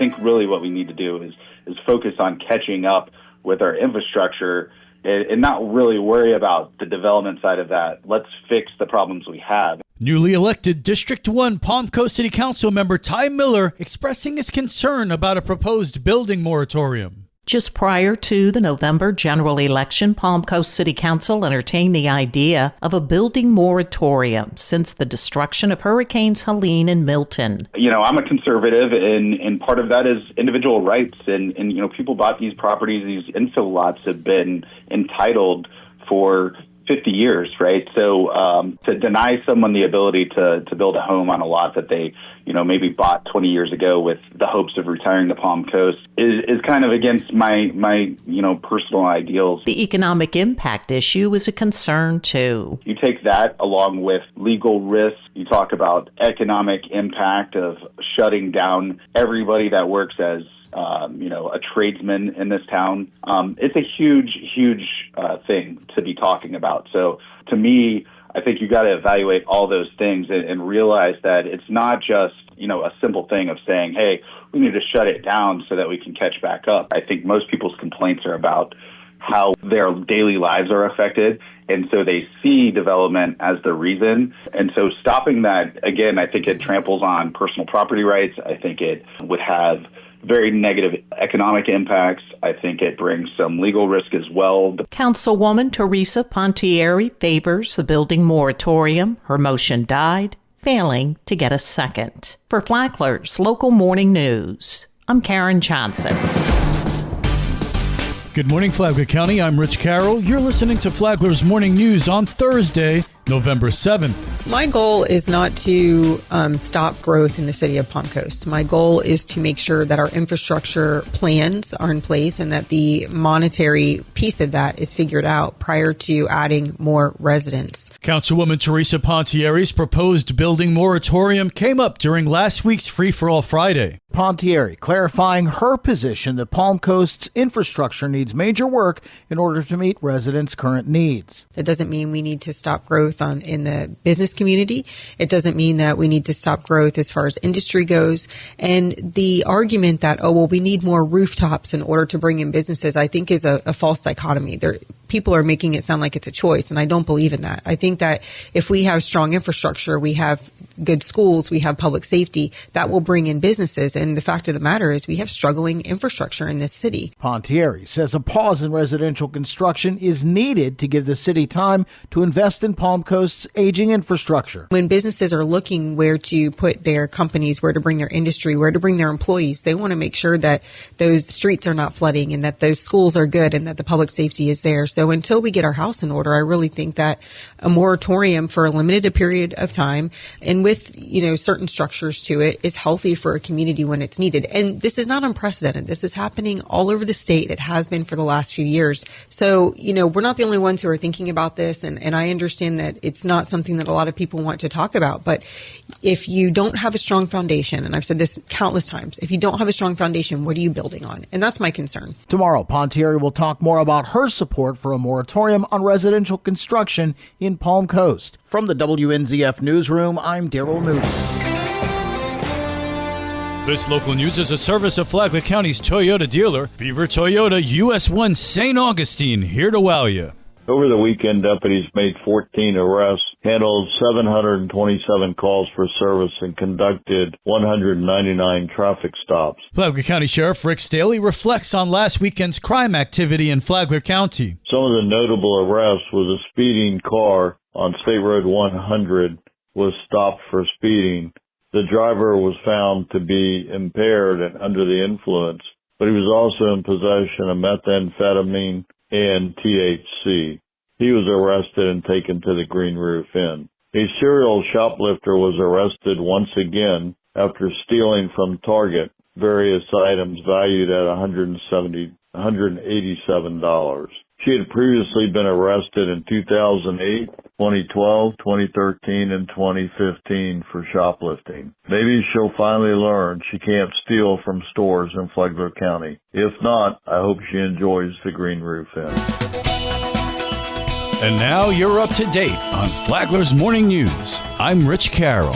think really what we need to do is focus on catching up with our infrastructure and not really worry about the development side of that. Let's fix the problems we have. Newly elected District 1 Palm Coast City Council member Ty Miller expressing his concern about a proposed building moratorium. Just prior to the November general election, Palm Coast City Council entertained the idea of a building moratorium since the destruction of Hurricanes Helene and Milton. I'm a conservative, and part of that is individual rights. And people bought these properties. These infill lots have been entitled for 50 years, right? So to deny someone the ability to build a home on a lot that they, maybe bought 20 years ago with the hopes of retiring to Palm Coast is kind of against my personal ideals. The economic impact issue is a concern too. You take that along with legal risk. You talk about economic impact of shutting down everybody that works as a tradesman in this town. It's a huge thing to be talking about. So to me, I think you got to evaluate all those things and realize that it's not just, a simple thing of saying, hey, we need to shut it down so that we can catch back up. I think most people's complaints are about how their daily lives are affected. And so they see development as the reason. And so stopping that, again, I think it tramples on personal property rights. I think it would have very negative economic impacts. I think it brings some legal risk as well. Councilwoman Teresa Pontieri favors the building moratorium. Her motion died, failing to get a second. For Flagler's Local Morning News, I'm Karen Johnson. Good morning, Flagler County. I'm Rich Carroll. You're listening to Flagler's Morning News on Thursday, November 7th. My goal is not to stop growth in the city of Palm Coast. My goal is to make sure that our infrastructure plans are in place and that the monetary piece of that is figured out prior to adding more residents. Councilwoman Teresa Pontieri's proposed building moratorium came up during last week's Free for All Friday. Pontieri clarifying her position that Palm Coast's infrastructure needs major work in order to meet residents' current needs. That doesn't mean we need to stop growth in the business community. It doesn't mean that we need to stop growth as far as industry goes. And the argument that, we need more rooftops in order to bring in businesses, I think is a false dichotomy. People are making it sound like it's a choice, and I don't believe in that. I think that if we have strong infrastructure, we have good schools, we have public safety, that will bring in businesses. And the fact of the matter is we have struggling infrastructure in this city. Pontieri says a pause in residential construction is needed to give the city time to invest in Palm Coast's aging infrastructure. When businesses are looking where to put their companies, where to bring their industry, where to bring their employees, they want to make sure that those streets are not flooding and that those schools are good and that the public safety is there. So until we get our house in order, I really think that a moratorium for a limited period of time and with, certain structures to it is healthy for a community when it's needed. And this is not unprecedented. This is happening all over the state. It has been for the last few years. So, we're not the only ones who are thinking about this. And I understand that it's not something that a lot of people want to talk about. But if you don't have a strong foundation, and I've said this countless times, if you don't have a strong foundation, what are you building on? And that's my concern. Tomorrow, Pontieri will talk more about her support for a moratorium on residential construction in Palm Coast. From the WNZF Newsroom, I'm Daryl Newton. This local news is a service of Flagler County's Toyota dealer, Beaver Toyota, US 1 St. Augustine, here to wow you. Over the weekend, deputies made 14 arrests, handled 727 calls for service, and conducted 199 traffic stops. Flagler County Sheriff Rick Staley reflects on last weekend's crime activity in Flagler County. Some of the notable arrests was a speeding car on State Road 100 was stopped for speeding. The driver was found to be impaired and under the influence, but he was also in possession of methamphetamine and THC. He was arrested and taken to the Green Roof Inn. A serial shoplifter was arrested once again after stealing from Target various items valued at $187. She had previously been arrested in 2008, 2012, 2013, and 2015 for shoplifting. Maybe she'll finally learn she can't steal from stores in Flagler County. If not, I hope she enjoys the Green Roof Inn. And now you're up to date on Flagler's Morning News. I'm Rich Carroll.